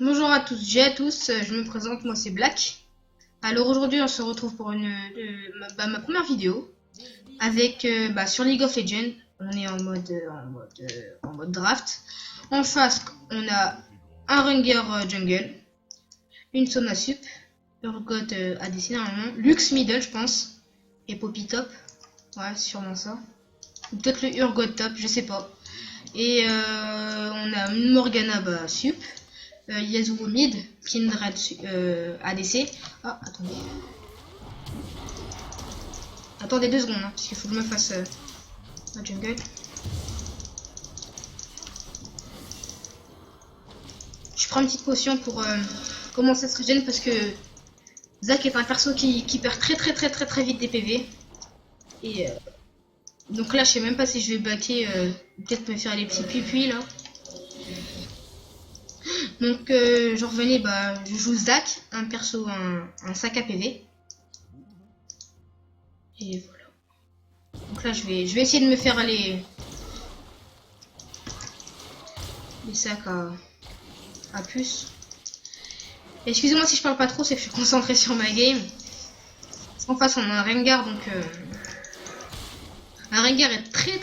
Bonjour à tous et à tous, je me présente, moi c'est Black. Alors aujourd'hui on se retrouve pour ma première vidéo avec sur League of Legends. On est en mode draft. En face on a un Ranger jungle, une Sona sup, Urgot ADC normalement, Lux middle je pense, et Poppy top, ouais sûrement ça. Ou peut-être le Urgot top, je sais pas. Et on a une Morgana sup. Yasuo mid, Kindred ADC. Ah, attendez. Attendez 2 secondes, hein, parce qu'il faut que je me fasse la jungle. Je prends une petite potion pour commencer cette regen parce que Zac est un perso qui perd très vite des PV. Et donc là, je sais même pas si je vais backer, peut-être me faire les petits pupilles là. Donc je revenais, je joue Zac, un perso, un sac à PV. Et voilà. Donc là je vais essayer de me faire les sacs à puce. Excusez-moi si je parle pas trop, c'est que je suis concentré sur ma game. Parce qu'en face on a un Rengar, donc un Rengar est très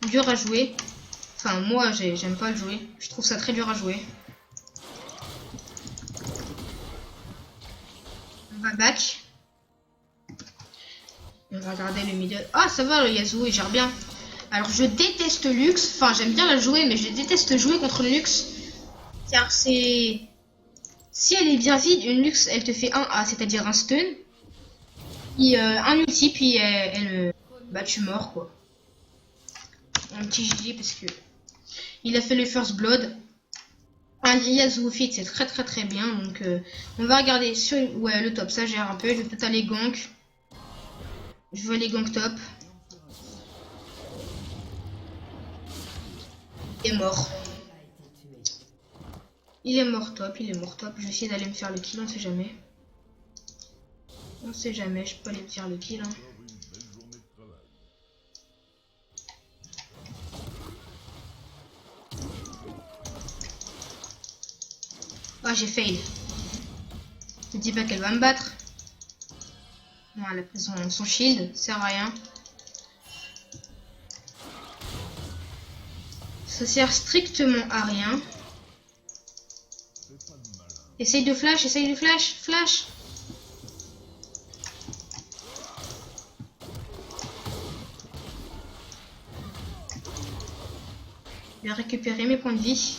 dur à jouer. Enfin moi j'aime pas le jouer, je trouve ça très dur à jouer. On va back. On va regarder le middle. Ah ça va, le Yasuo il gère bien. Alors je déteste Lux, enfin j'aime bien la jouer mais je déteste jouer contre Lux. Car c'est... Si elle est bien vide, une Lux elle te fait un A, c'est-à-dire un stun. Puis un ulti, puis tu meurs quoi. Un petit GG parce que il a fait le first blood. Un Yasuo fit c'est très bien. Donc on va regarder sur le top, ça gère un peu. Je vais peut-être aller gank. Je veux aller gank top. Il est mort. Il est mort top. Je vais essayer d'aller me faire le kill, on sait jamais. On sait jamais, je peux aller me faire le kill. Hein. Ah, j'ai fail. Je dis pas qu'elle va me battre. Non, elle a pris son shield, ça sert à rien. Ça sert strictement à rien. Essaye de flash, flash. Je vais récupérer mes points de vie.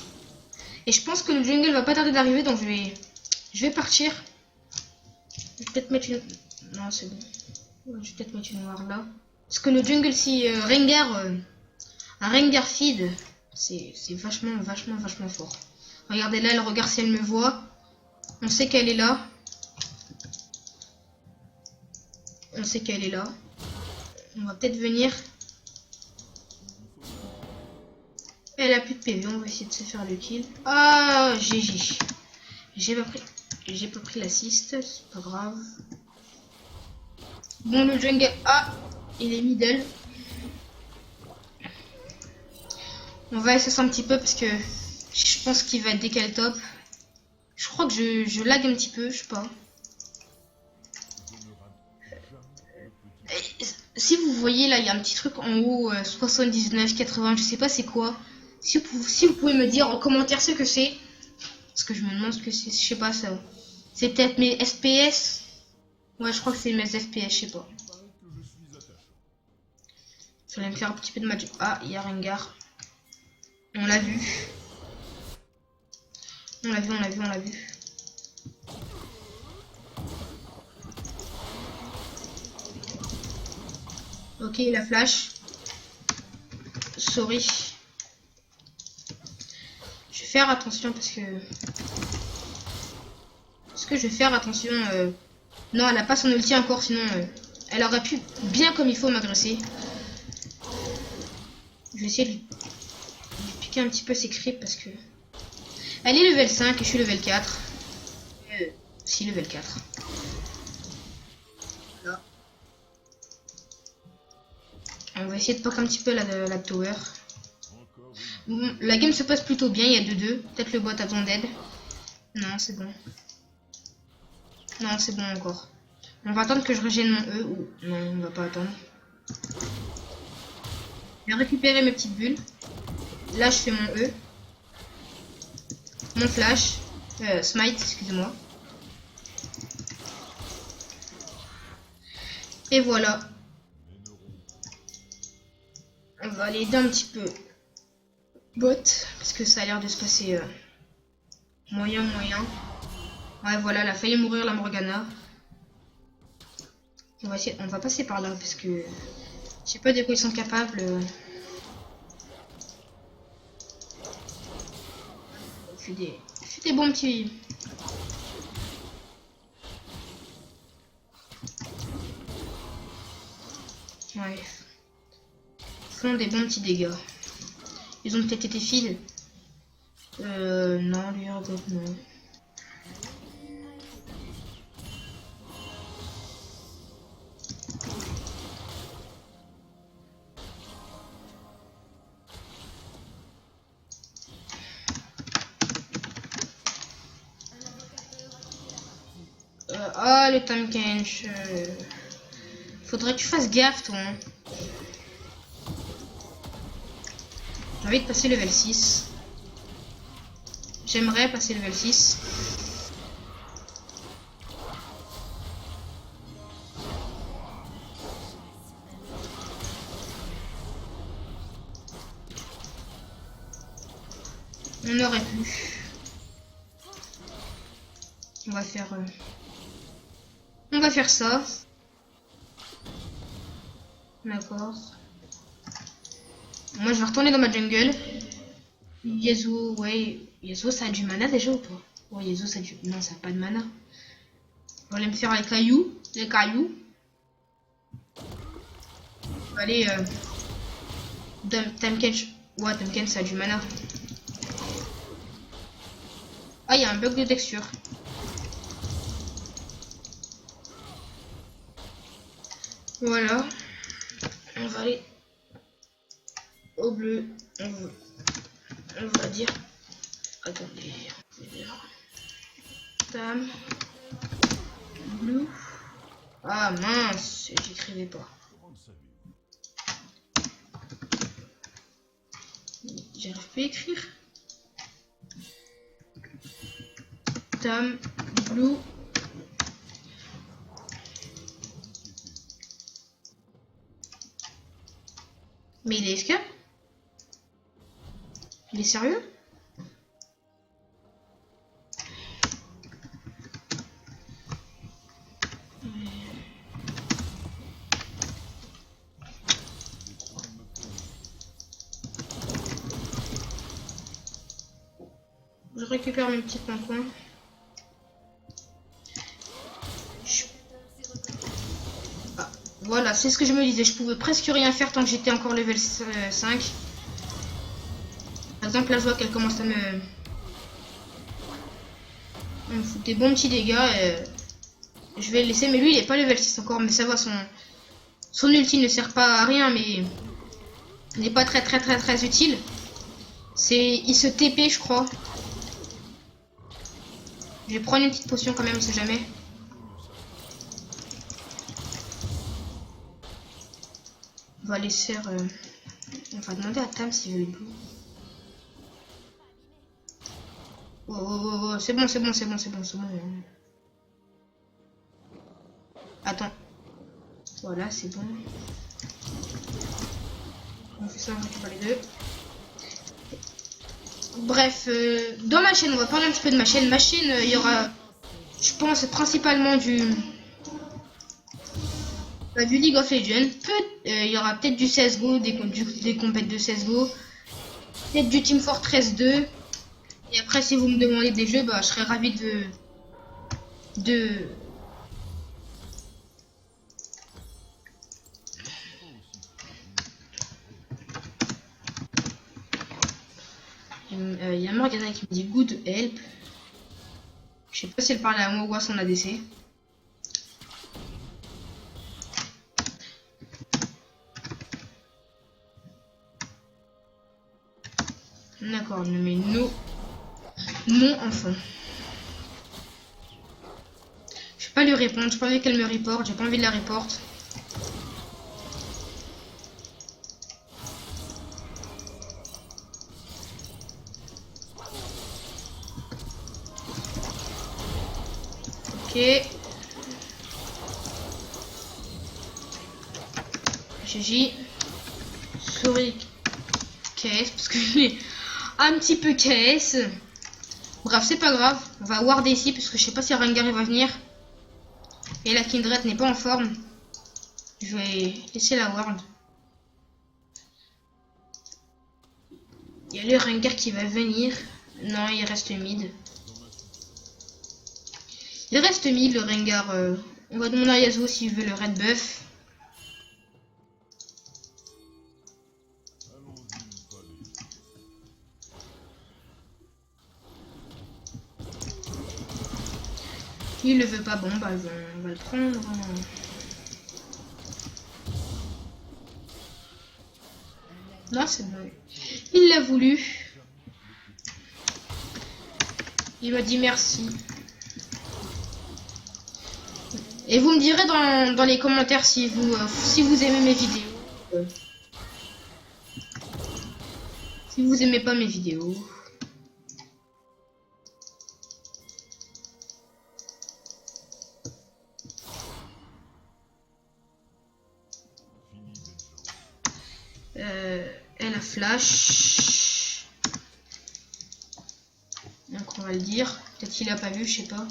Et je pense que le jungle va pas tarder d'arriver, donc je vais partir. Je vais peut-être mettre une... Non, c'est bon. Ouais, je vais peut-être mettre une noire là. Parce que le jungle, si Rengar... un Rengar feed, c'est vachement fort. Regardez là, elle regarde si elle me voit. On sait qu'elle est là. On va peut-être venir. Elle a plus de PV, on va essayer de se faire le kill. Ah, GG. J'ai pas pris l'assist, c'est pas grave. Bon, le jungle, il est middle. On va essayer un petit peu parce que je pense qu'il va être décalé top. Je crois que je lag un petit peu, je sais pas. Si vous voyez là, il y a un petit truc en haut, 79, 80, je sais pas c'est quoi. Si vous pouvez me dire en commentaire ce que c'est. Parce que je me demande ce que c'est, je sais pas ça. C'est peut-être mes FPS. Ouais, je crois que c'est mes FPS, je sais pas. Je vais me faire un petit peu de match. Ah, il y a Rengar. On l'a vu. On l'a vu. Ok, la flash. Sorry. Je vais faire attention parce que... je vais faire attention... Non, elle a pas son ulti encore, sinon... elle aurait pu bien comme il faut m'agresser. Je vais essayer de lui piquer un petit peu ses creeps parce que... Elle est level 5 et je suis level 4. Si, level 4. Là. On va essayer de poke un petit peu la tower. La game se passe plutôt bien, il y a 2-2. Peut-être le bot a besoin d'aide. Non, c'est bon. Non, c'est bon encore. On va attendre que je régène mon E. Ou non, on va pas attendre. Je vais récupérer mes petites bulles. Là, je fais mon E. Mon flash. Smite, excusez-moi. Et voilà. On va aller aider un petit peu bot. Parce que ça a l'air de se passer moyen. Ouais, voilà, elle a failli mourir la Morgana. On va passer par là parce que je sais pas de quoi ils sont capables. Je fais des bons petits. Ouais. Ils font des bons petits dégâts. Ils ont peut-être été fils. Non, lui, non. Ah, le Tahm Kench. Faudrait que tu fasses gaffe, toi. Hein. J'ai envie de passer level 6. J'aimerais passer level 6. On aurait pu. On va faire ça. D'accord. Moi, je vais retourner dans ma jungle. Yasuo, ouais. Yasuo, ça a du mana déjà ou pas? Ouais, Yasuo, ça a du... Non, ça a pas de mana. On va aller me faire les cailloux. On va aller... Tahm Kench. Ouais, Tahm Kench, ça a du mana. Ah, il y a un bug de texture. Voilà. On va aller au bleu. On va dire... Attendez. Tahm. Blue. Ah mince, j'écrivais pas. J'arrive pas à écrire. Tahm. Blue. Mais il est escape? Il est sérieux? Je récupère mes petits points. Ah, voilà, c'est ce que je me disais. Je pouvais presque rien faire tant que j'étais encore level 5. Par exemple, là, je vois qu'elle commence à me foutre des bons petits dégâts. Je vais le laisser. Mais lui, il est pas level 6 encore. Mais ça va, son ulti ne sert pas à rien. Mais il n'est pas très utile. Il se TP, je crois. Je vais prendre une petite potion quand même, on sait jamais. On va laisser... On va demander à Tahm s'il veut une blue. Oh, c'est bon. Attends. Voilà, c'est bon. On fait ça, on récupère les deux. Bref, dans ma chaîne, on va parler un petit peu de ma chaîne. Ma chaîne, il y aura, je pense, principalement du League of Legends. Il y aura peut-être du CSGO, des compètes de CSGO. Peut-être du Team Fortress 2. Et après, si vous me demandez des jeux, bah, je serais ravi de... Il y a Morgana qui me dit good help. Je sais pas si elle parle à moi ou à son ADC. D'accord, mais non. Non, enfant. Je vais pas lui répondre, j'ai pas envie qu'elle me reporte, j'ai pas envie de la reporte. Ok. GG. Souris KS parce que je l'ai un petit peu KS. Bref, c'est pas grave. On va ward ici parce que je sais pas si Rengar va venir. Et la Kindred n'est pas en forme. Je vais laisser la ward. Il y a le Rengar qui va venir. Non, il reste mid. Il reste mid le Rengar. On va demander à Yasuo s'il veut le red buff. Il le veut pas, bon bah on va le prendre. Non, c'est bon. Il l'a voulu. Il m'a dit merci. Et vous me direz dans les commentaires si vous aimez mes vidéos. Si vous aimez pas mes vidéos. Elle a flash. Donc on va le dire. Peut-être qu'il a pas vu, je sais pas.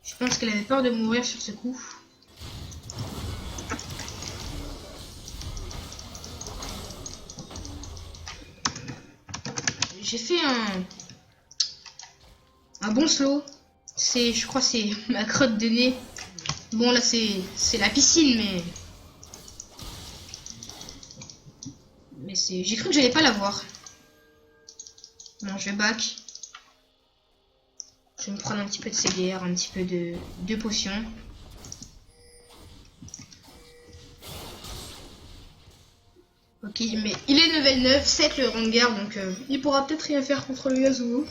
Je pense qu'elle avait peur de mourir sur ce coup. J'ai fait un bon slow. Je crois c'est ma crotte de nez. Bon là c'est la piscine mais j'ai cru que j'allais pas l'avoir. Bon, je vais back. Je vais me prendre un petit peu de CDR, un petit peu de potions. Ok, mais il est level 9, 7 le Rengar, donc il pourra peut-être rien faire contre le Yasuo.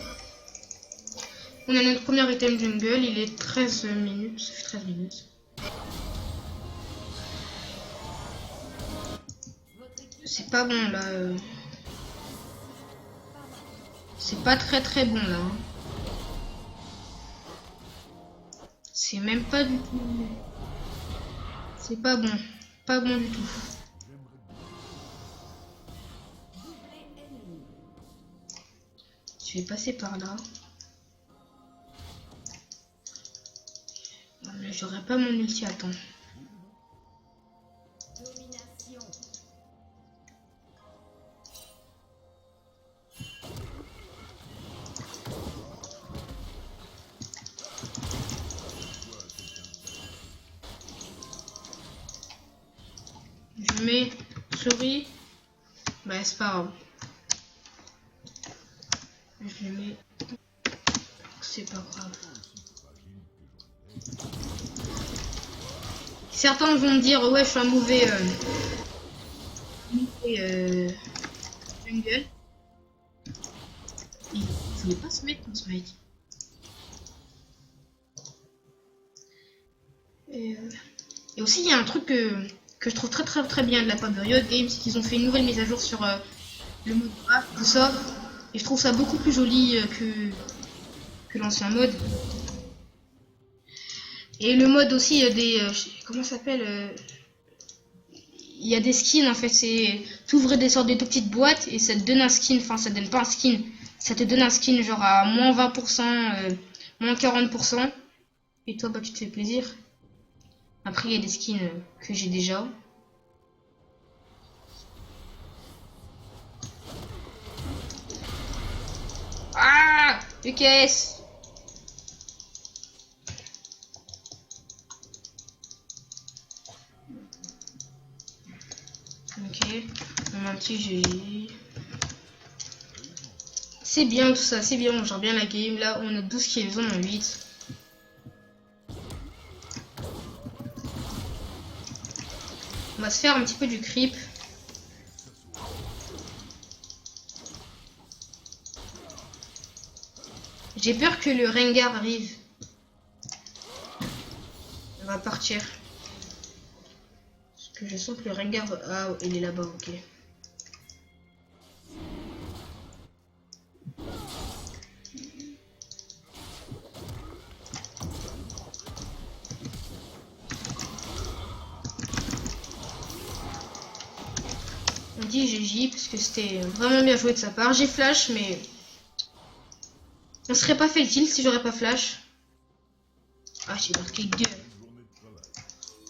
On a notre premier item jungle, il est 13 minutes, ça fait 13 minutes. C'est pas bon là. C'est pas très bon là. C'est même pas du tout. C'est pas bon. Pas bon du tout. Je vais passer par là. Mais j'aurais pas mon ulti à temps. Je mets souris. Bah c'est pas grave. Je le mets. C'est pas grave. Certains vont me dire ouais je suis un mauvais jungle. Il voulait pas se mettre dans ce mec. Et aussi il y a un truc que je trouve très bien de la part de Riot Games, c'est qu'ils ont fait une nouvelle mise à jour sur le mode draft, tout ça. Et je trouve ça beaucoup plus joli que l'ancien mode. Et le mode aussi, il y a des... comment ça s'appelle il y a des skins en fait, c'est... Tu ouvres des sortes de petites boîtes et ça te donne un skin, enfin ça te donne pas un skin. Ça te donne un skin genre à moins 20%, moins 40%. Et toi bah tu te fais plaisir. Après il y a des skins que j'ai déjà. Ah UKS. Ok, on a un petit GG. C'est bien tout ça, c'est bien, on gère bien la game. Là on a 12 kills, on a 8. On va se faire un petit peu du creep. J'ai peur que le Rengar arrive. On va partir. Parce que je sens que le Rengar... Ah, il est là-bas, ok. On dit GG parce que c'était vraiment bien joué de sa part. J'ai flash, mais... On serait pas fait le kill si j'aurais pas flash. Ah, j'ai marqué 2.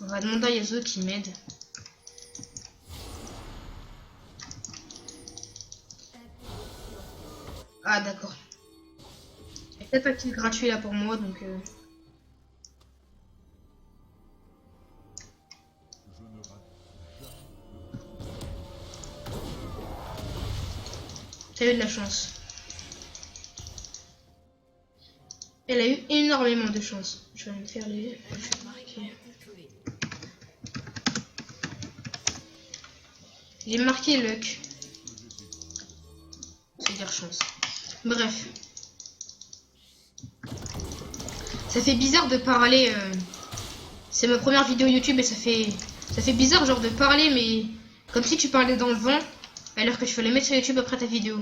On va demander à Yasuo qui m'aide. Ah, d'accord. Il y a peut-être un kill gratuit là pour moi, donc... T'as eu de la chance. Elle a eu énormément de chance. Je vais me faire les... Je vais marquer. J'ai marqué luck. C'est-à-dire chance. Bref. Ça fait bizarre de parler. C'est ma première vidéo YouTube et ça fait bizarre genre de parler, mais comme si tu parlais dans le vent, alors que tu fallait mettre sur YouTube après ta vidéo.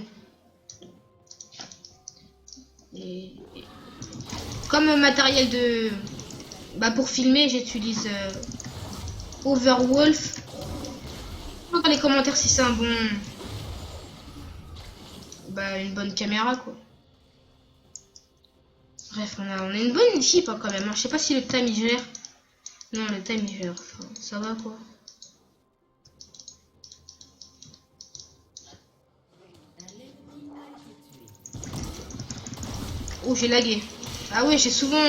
Et comme matériel de... Bah pour filmer, j'utilise Overwolf. Dans les commentaires si c'est un bon... Bah une bonne caméra quoi. Bref, on a une bonne équipe hein, quand même. Hein. Je sais pas si le time il gère. Non, le time il gère. Enfin, ça va quoi. Oh, j'ai lagué. Ah ouais, j'ai souvent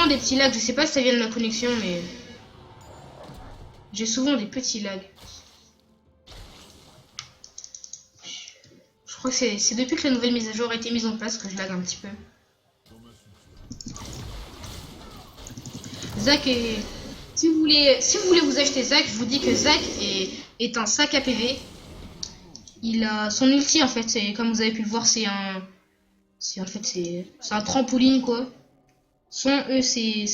des petits lags. Je sais pas si ça vient de ma connexion, mais j'ai souvent des petits lags. Je crois que c'est depuis que la nouvelle mise à jour a été mise en place que je lag un petit peu. Zac est... Si vous voulez vous acheter Zac, je vous dis que Zac est un sac à PV. Il a son ulti en fait, c'est comme vous avez pu le voir, c'est un trampoline quoi. Son E c'est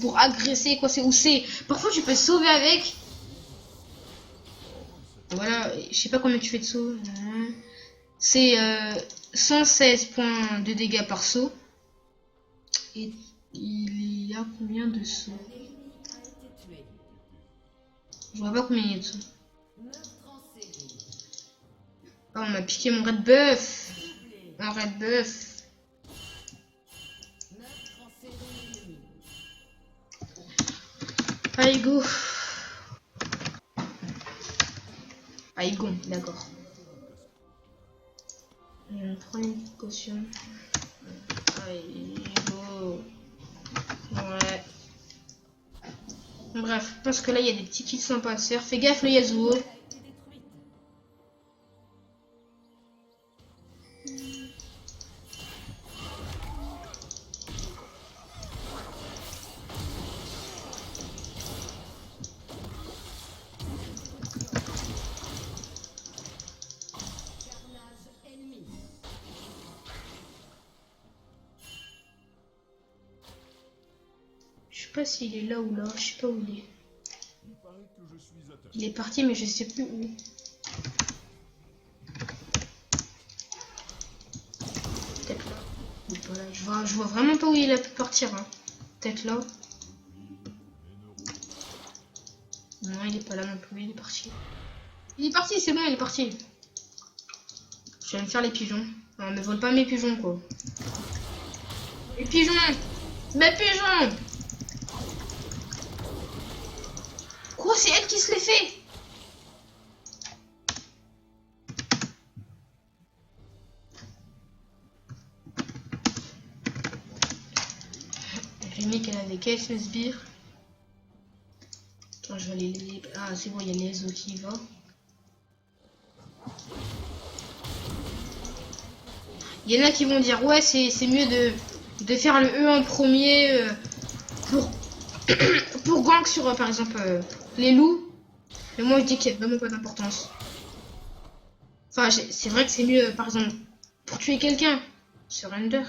pour agresser quoi, parfois tu peux sauver avec. Voilà, je sais pas combien tu fais de saut. C'est 116 points de dégâts par saut. Et il y a combien de sauts? Je vois pas combien il y a de sauts. Ah, on m'a piqué mon red buff. Un red buff. Allez, go. Allez, go, d'accord. On prend une caution. Allez, go. Ouais. Bref, je pense que là, il y a des petits kills sympas à se faire. Fais gaffe, le Yasuo. Je sais pas s'il est là ou là, je sais pas où il est. Il est parti mais je sais plus où. Peut-être là. Voilà, je vois vraiment pas où il a pu partir. Hein. Peut-être là. Non, il est pas là non plus, il est parti. Il est parti, c'est bon, il est parti. Je vais me faire les pigeons. Non, ne vole pas mes pigeons quoi. Les pigeons! Mes pigeons! Quoi, c'est elle qui se les fait? J'ai mis qu'elle avait quel ce sbire. Attends, je vais aller les... Ah, c'est bon, il y a les autres qui y va. Il y en a qui vont dire, ouais, c'est mieux de faire le E en premier pour Pour gank sur, par exemple, les loups, mais moi je dis qu'il n'y a vraiment pas d'importance. Enfin, c'est vrai que c'est mieux, par exemple, pour tuer quelqu'un, surrender.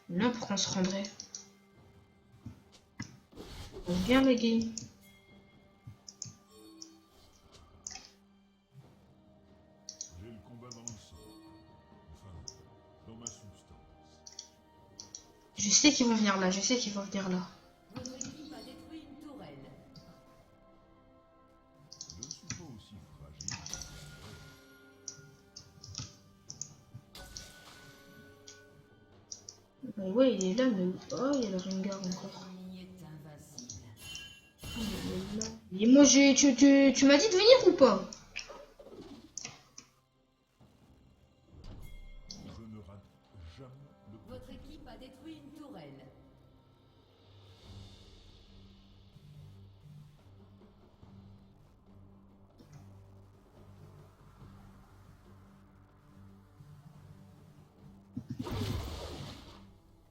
Non, pourquoi on se rendrait? On vient les gars. J'ai le combat dans le sang. Enfin, dans ma substance. Je sais qu'ils vont venir là, je sais qu'ils vont venir là. Votre équipe a détruit une tourelle. Je ne suis pas aussi fragile. Ouais, il est là, mais... Oh, il y a le Rengar encore. L'ennemi est invincible. Il est là. Et moi, tu m'as dit de venir ou pas? Je ne rate jamais le coup. Votre équipe a détruit une tourelle.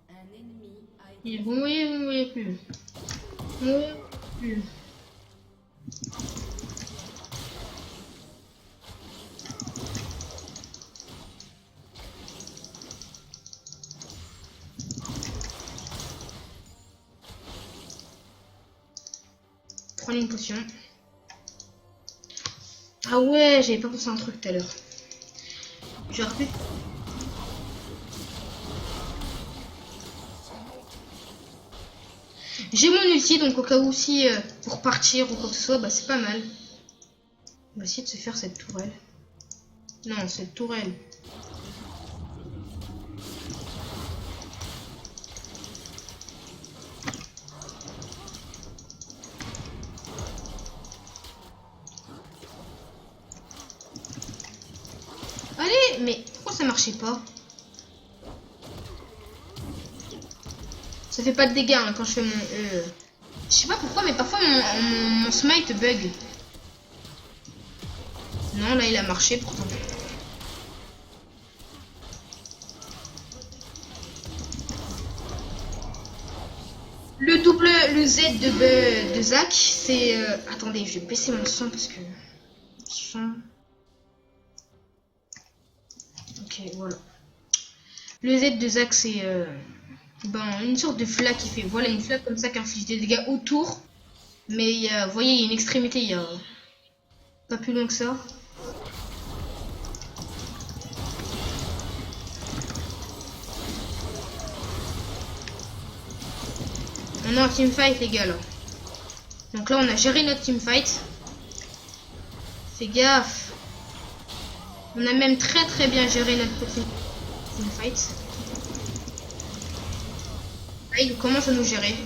Un ennemi a été... Vous me voyez plus. Vous me voyez plus. Prenez une potion. Ah ouais, j'avais pas pensé à un truc tout à l'heure. Je rappelle. J'ai mon ulti, donc au cas où si pour partir ou quoi que ce soit, bah c'est pas mal. On va essayer de se faire cette tourelle. Non, cette tourelle. Allez, mais pourquoi ça marchait pas? Ça fait pas de dégâts hein, quand je fais mon... Je sais pas pourquoi, mais parfois mon smite bug. Non, là il a marché pourtant. Le Z de Zach, c'est... Attendez, je vais baisser mon son parce que... Son... Ok, voilà. Le Z de Zach, c'est... Ben, une sorte de flaque qui fait... Voilà, une flaque comme ça qui inflige des dégâts autour. Mais il y a... Vous voyez, il y a une extrémité, il y a... Pas plus long que ça. On est en teamfight les gars là. Donc là on a géré notre teamfight. Fais gaffe. On a même très bien géré notre petit teamfight. Là il commence à nous gérer.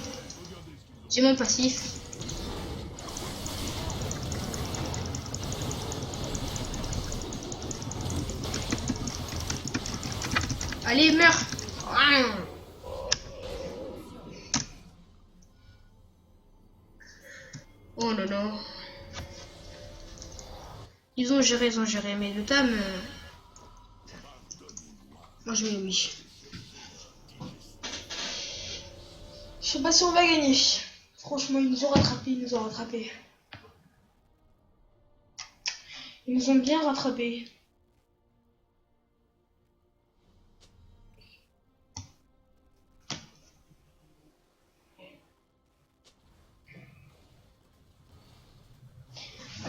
J'ai mon passif. Allez meurs. Oh non non. Ils ont géré, mais le Tam... Moi je mets oui. Je sais pas si on va gagner. Franchement, ils nous ont rattrapés, ils nous ont rattrapés. Ils nous ont bien rattrapés.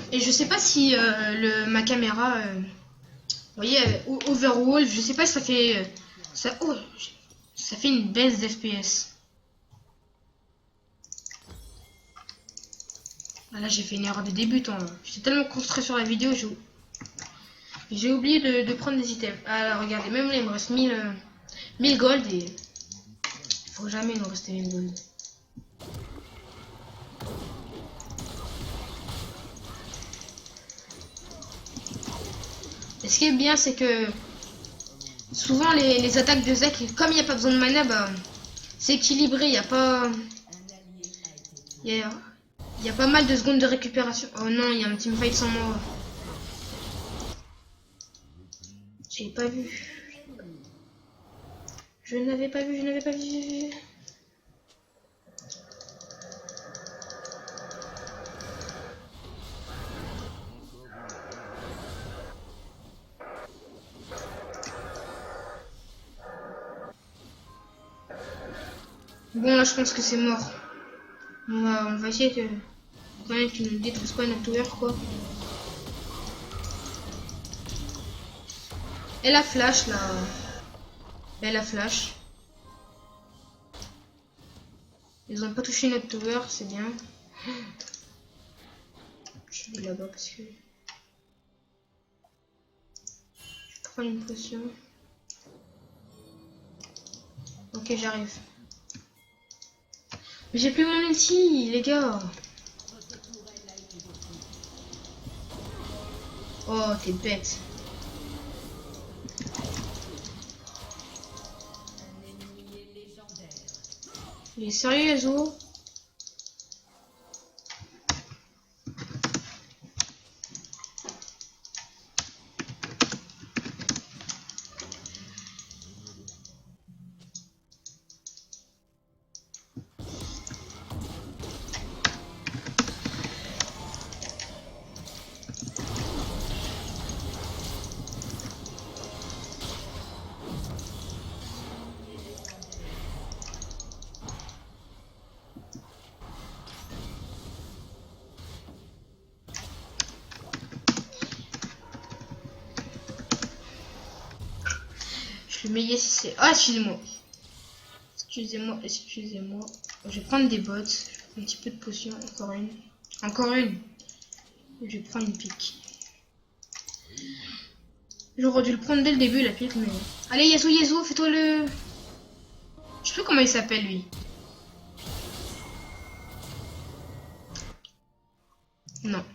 Et je sais pas si ma caméra... vous voyez, Overwolf, je sais pas si ça fait... ça fait une baisse d'FPS. Ah là, j'ai fait une erreur de débutant. J'étais tellement concentré sur la vidéo, j'ai oublié de prendre des items. Ah là, regardez, même là, il me reste 1000 gold et... Il faut jamais nous rester 1000 gold. Et ce qui est bien, c'est que... Souvent, les attaques de Zac, comme il n'y a pas besoin de mana, bah... C'est équilibré, il n'y a pas... Un allié a été tué. Il y a pas mal de secondes de récupération. Oh non, il y a un teamfight sans moi. J'ai pas vu. Je n'avais pas vu. Bon, là, je pense que c'est mort. On va essayer que quand même qu'ils ne détruisent pas notre tower, quoi. Et la flash, là. Et la flash. Ils ont pas touché notre tower, c'est bien. Je vais là-bas parce que... Je prends une potion. Ok, j'arrive. Mais j'ai plus mon ulti, les gars. Oh, t'es bête. Il est sérieux, Yasuo? Je le mets si c'est... Ah, excusez-moi. Excusez-moi. Je vais prendre des bottes. Un petit peu de potion. Encore une. Encore une. Je vais prendre une pique. J'aurais dû le prendre dès le début, la pique, mais... Allez, Yasuo, fais-toi le... Je sais plus comment il s'appelle, lui. Non.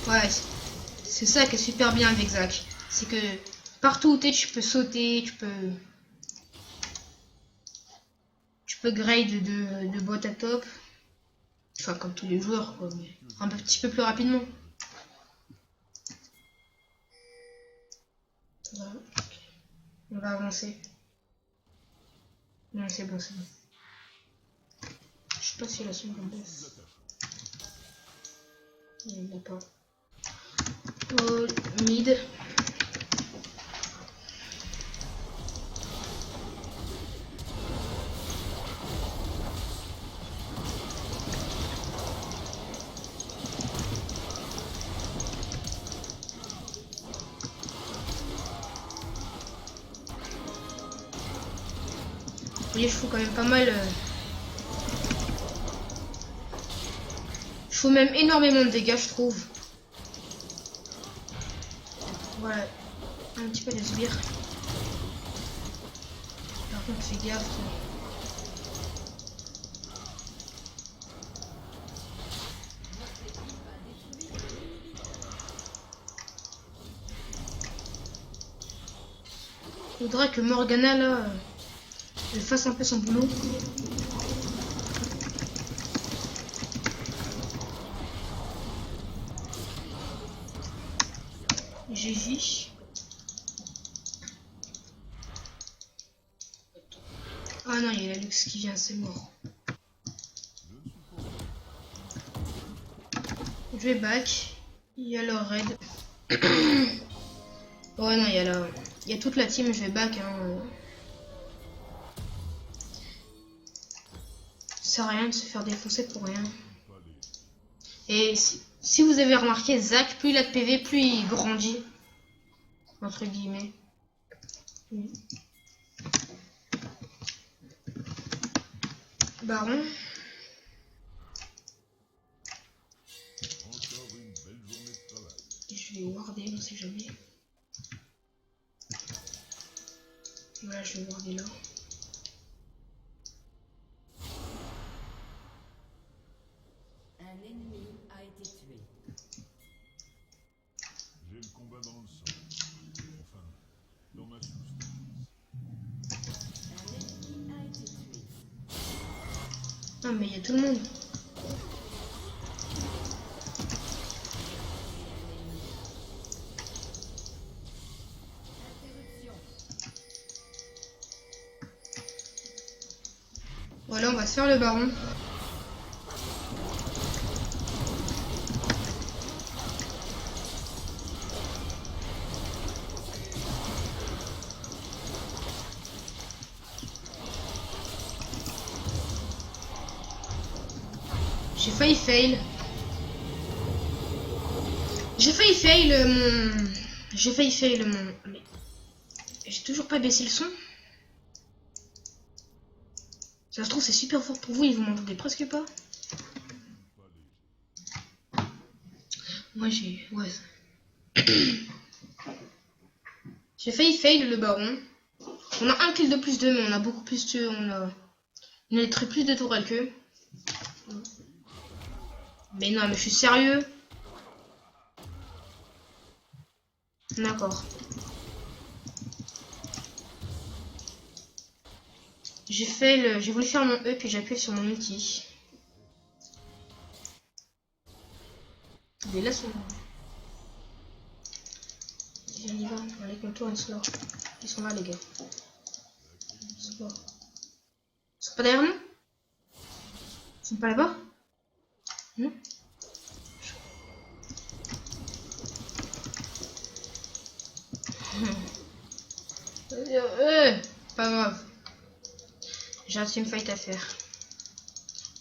Ouais, c'est ça qui est super bien avec Zac. C'est que partout où t'es, tu peux sauter, tu peux grade de bot à top. Enfin, comme tous les joueurs, quoi, mais un petit peu plus rapidement. Voilà. On va avancer. Non, c'est bon, c'est bon. Je sais pas si la sonde baisse. Il n'y en a pas. Oh, mid. Et je fous quand même pas mal. Je fous même énormément de dégâts, je trouve. Voilà. Un petit peu de sbire. Par contre, fais gaffe. Il faudrait que Morgana là elle fasse un peu son boulot. GG. Ah non, il y a la Lux qui vient, c'est mort. Je vais back. Il y a leur raid. Ouais non, il y a toute la team, je vais back. Hein. Ça sert à rien de se faire défoncer pour rien. Et si vous avez remarqué, Zac, plus il a de PV, plus il grandit. Entre guillemets. Baron. Et je vais warder, on sait jamais. Voilà, je vais warder là. Un ennemi a été tué. J'ai le combat dans le sang. Enfin, dans ma substance. Un ennemi a été tué. Ah mais il y a tout le monde. Interruption. Voilà, on va se faire le baron. J'ai failli fail. J'ai failli fail mon... J'ai failli fail mon... Mais... J'ai toujours pas baissé le son. Ça se trouve c'est super fort pour vous et vous m'entendez presque pas. Moi j'ai... Ouais. J'ai failli fail le baron. On a un kill de plus d'eux mais on a beaucoup plus de... On a très plus de tourelles qu'eux. Mais non mais je suis sérieux. D'accord. J'ai voulu faire mon E puis j'ai appuyé sur mon ulti. Il est là son... On y va, on les contours ils sont là. Ils sont là les gars. Ils sont là. Ils sont pas derrière nous? Ils sont pas là-bas? Non? Pas grave. J'ai un teamfight à faire.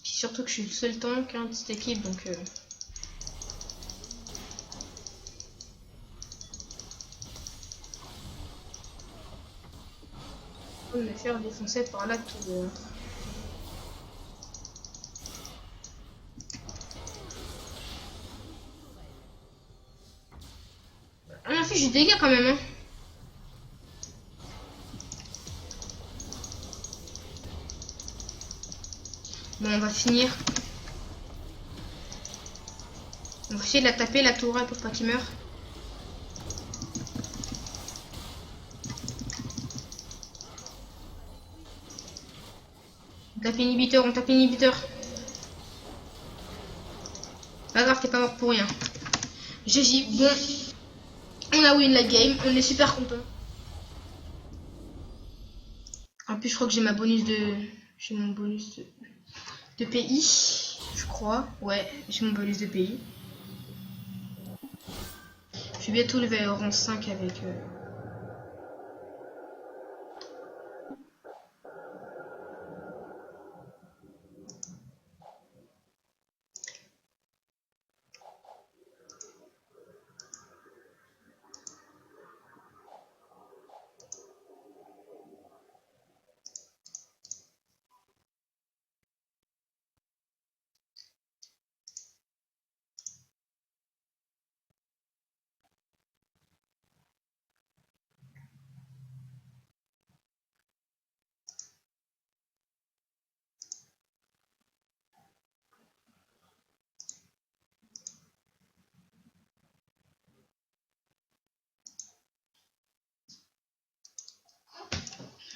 Puis surtout que je suis le seul tank de cette équipe donc... Je vais me faire défoncer par là tout de... On a fait du dégâts quand même hein. Bon on va finir. On va essayer de la taper la tourelle pour pas qu'il meure. On tape l'inhibiteur, on tape l'inhibiteur. Pas grave, t'es pas mort pour rien. GG, bon. On a win la game, on est super content. En plus, je crois que j'ai ma bonus de... J'ai mon bonus de PI, je crois. Ouais, j'ai mon bonus de PI. Je vais bientôt lever au rang 5 avec...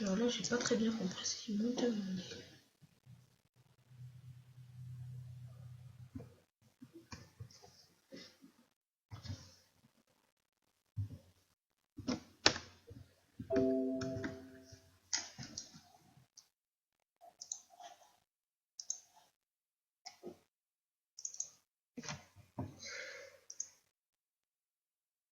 Alors là, j'ai pas très bien compris ce qu'il me demandait.